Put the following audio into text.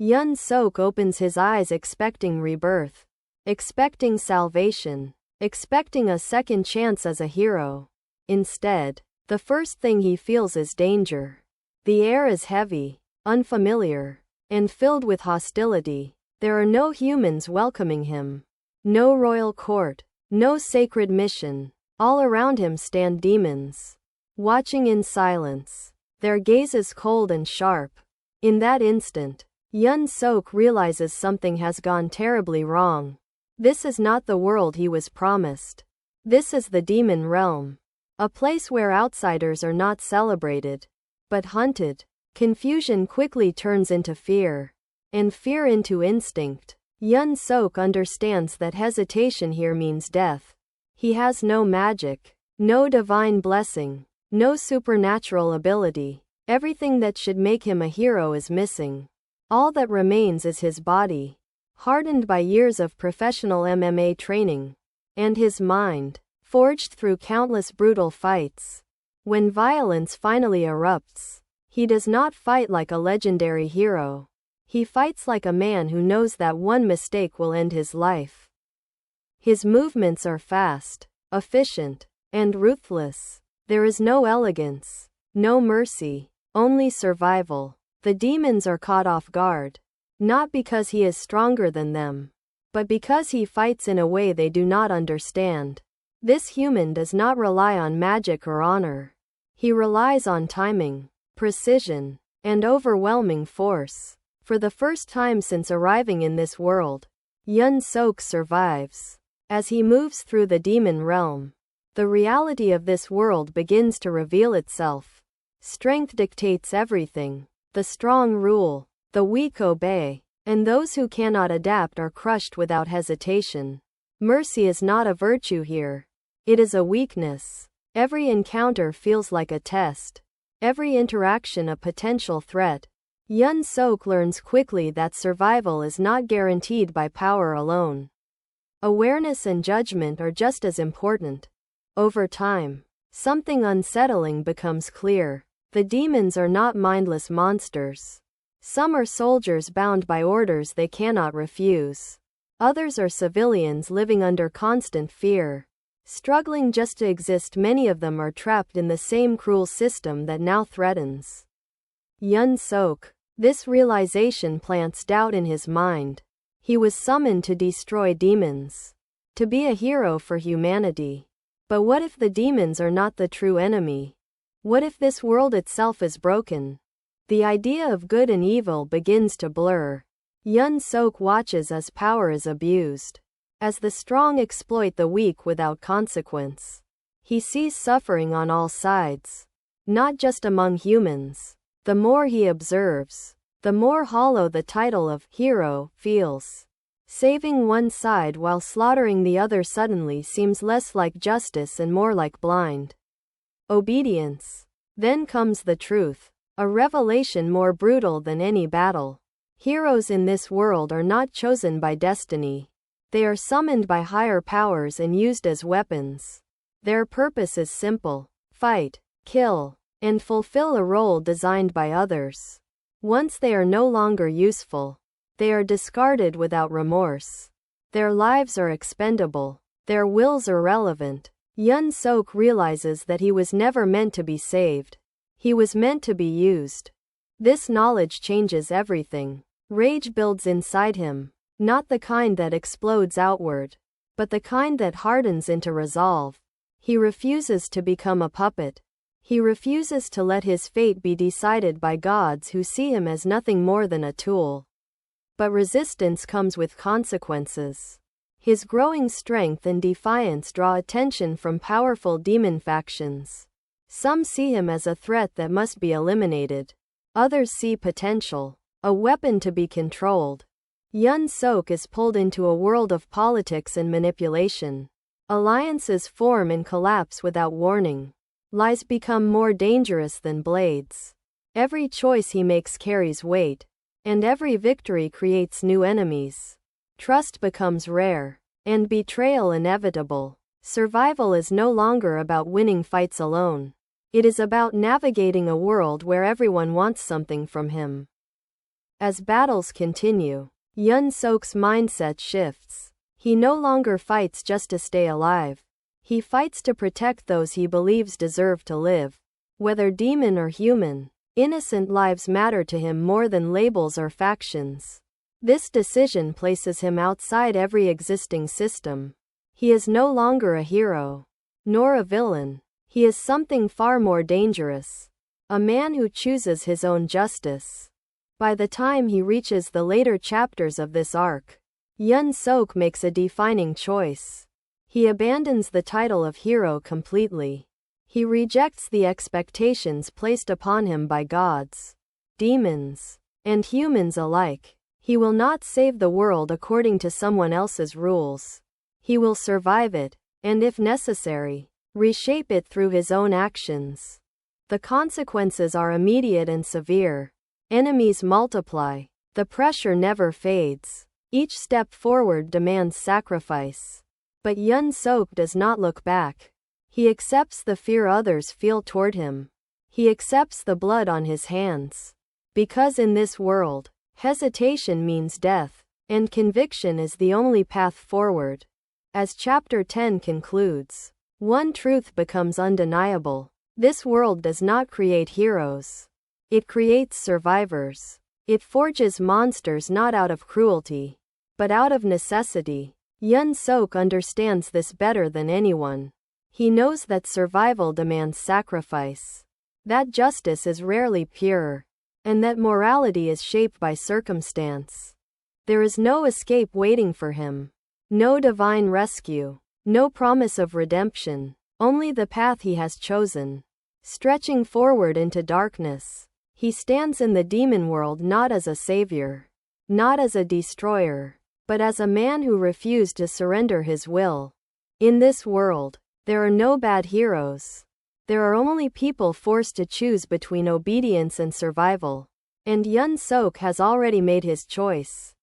Hyunseok opens his eyes expecting rebirth, expecting salvation, expecting a second chance as a hero. Instead, the first thing he feels is danger. The air is heavy, unfamiliar, and filled with hostility. There are no humans welcoming him. No royal court, no sacred mission. All around him stand demons, watching in silence, their gazes cold and sharp. In that instant, Hyunseok realizes something has gone terribly wrong. This is not the world he was promised. This is the demon realm. A place where outsiders are not celebrated, but hunted. Confusion quickly turns into fear, and fear into instinct. Hyunseok understands that hesitation here means death. He has no magic, no divine blessing, no supernatural ability. Everything that should make him a hero is missing. All that remains is his body, hardened by years of professional MMA training, and his mind, forged through countless brutal fights. When violence finally erupts, he does not fight like a legendary hero. He fights like a man who knows that one mistake will end his life. His movements are fast, efficient, and ruthless. There is no elegance, no mercy, only survival. The demons are caught off guard, not because he is stronger than them, but because he fights in a way they do not understand. This human does not rely on magic or honor. He relies on timing, precision, and overwhelming force. For the first time since arriving in this world, Hyunseok survives. As he moves through the demon realm, the reality of this world begins to reveal itself. Strength dictates everything. The strong rule, the weak obey, and those who cannot adapt are crushed without hesitation. Mercy is not a virtue here. It is a weakness. Every encounter feels like a test. Every interaction a potential threat. Hyunseok learns quickly that survival is not guaranteed by power alone. Awareness and judgment are just as important. Over time, something unsettling becomes clear. The demons are not mindless monsters. Some are soldiers bound by orders they cannot refuse. Others are civilians living under constant fear, struggling just to exist. Many of them are trapped in the same cruel system that now threatens Hyunseok. This realization plants doubt in his mind. He was summoned to destroy demons, to be a hero for humanity. But what if the demons are not the true enemy? What if this world itself is broken? The idea of good and evil begins to blur. Hyunseok watches as power is abused, as the strong exploit the weak without consequence. He sees suffering on all sides, not just among humans. The more he observes, the more hollow the title of hero feels. Saving one side while slaughtering the other suddenly seems less like justice and more like blind obedience. Then comes the truth, a revelation more brutal than any battle. Heroes in this world are not chosen by destiny. They are summoned by higher powers and used as weapons. Their purpose is simple: fight, kill, and fulfill a role designed by others. Once they are no longer useful, they are discarded without remorse. Their lives are expendable, their wills irrelevant. Hyunseok realizes that he was never meant to be saved. He was meant to be used. This knowledge changes everything. Rage builds inside him, not the kind that explodes outward, but the kind that hardens into resolve. He refuses to become a puppet. He refuses to let his fate be decided by gods who see him as nothing more than a tool. But resistance comes with consequences. His growing strength and defiance draw attention from powerful demon factions. Some see him as a threat that must be eliminated. Others see potential, a weapon to be controlled. Hyunseok is pulled into a world of politics and manipulation. Alliances form and collapse without warning. Lies become more dangerous than blades. Every choice he makes carries weight, and every victory creates new enemies. Trust becomes rare, and betrayal inevitable. Survival is no longer about winning fights alone. It is about navigating a world where everyone wants something from him. As battles continue, Hyunsok's mindset shifts. He no longer fights just to stay alive. He fights to protect those he believes deserve to live. Whether demon or human, innocent lives matter to him more than labels or factions. This decision places him outside every existing system. He is no longer a hero, nor a villain. He is something far more dangerous. A man who chooses his own justice. By the time he reaches the later chapters of this arc, Hyunsok makes a defining choice. He abandons the title of hero completely. He rejects the expectations placed upon him by gods, demons, and humans alike. He will not save the world according to someone else's rules. He will survive it, and if necessary, reshape it through his own actions. The consequences are immediate and severe. Enemies multiply. The pressure never fades. Each step forward demands sacrifice. But Hyunsok does not look back. He accepts the fear others feel toward him. He accepts the blood on his hands. Because in this world, hesitation means death, and conviction is the only path forward. As Chapter 10 concludes, one truth becomes undeniable. This world does not create heroes. It creates survivors. It forges monsters not out of cruelty, but out of necessity. Hyunsok understands this better than anyone. He knows that survival demands sacrifice, that justice is rarely pure, and that morality is shaped by circumstance. There is no escape waiting for him, no divine rescue, no promise of redemption, only the path he has chosen. Stretching forward into darkness, he stands in the demon world not as a savior, not as a destroyer, but as a man who refused to surrender his will. In this world, there are no bad heroes. There are only people forced to choose between obedience and survival. And Hyunsok has already made his choice.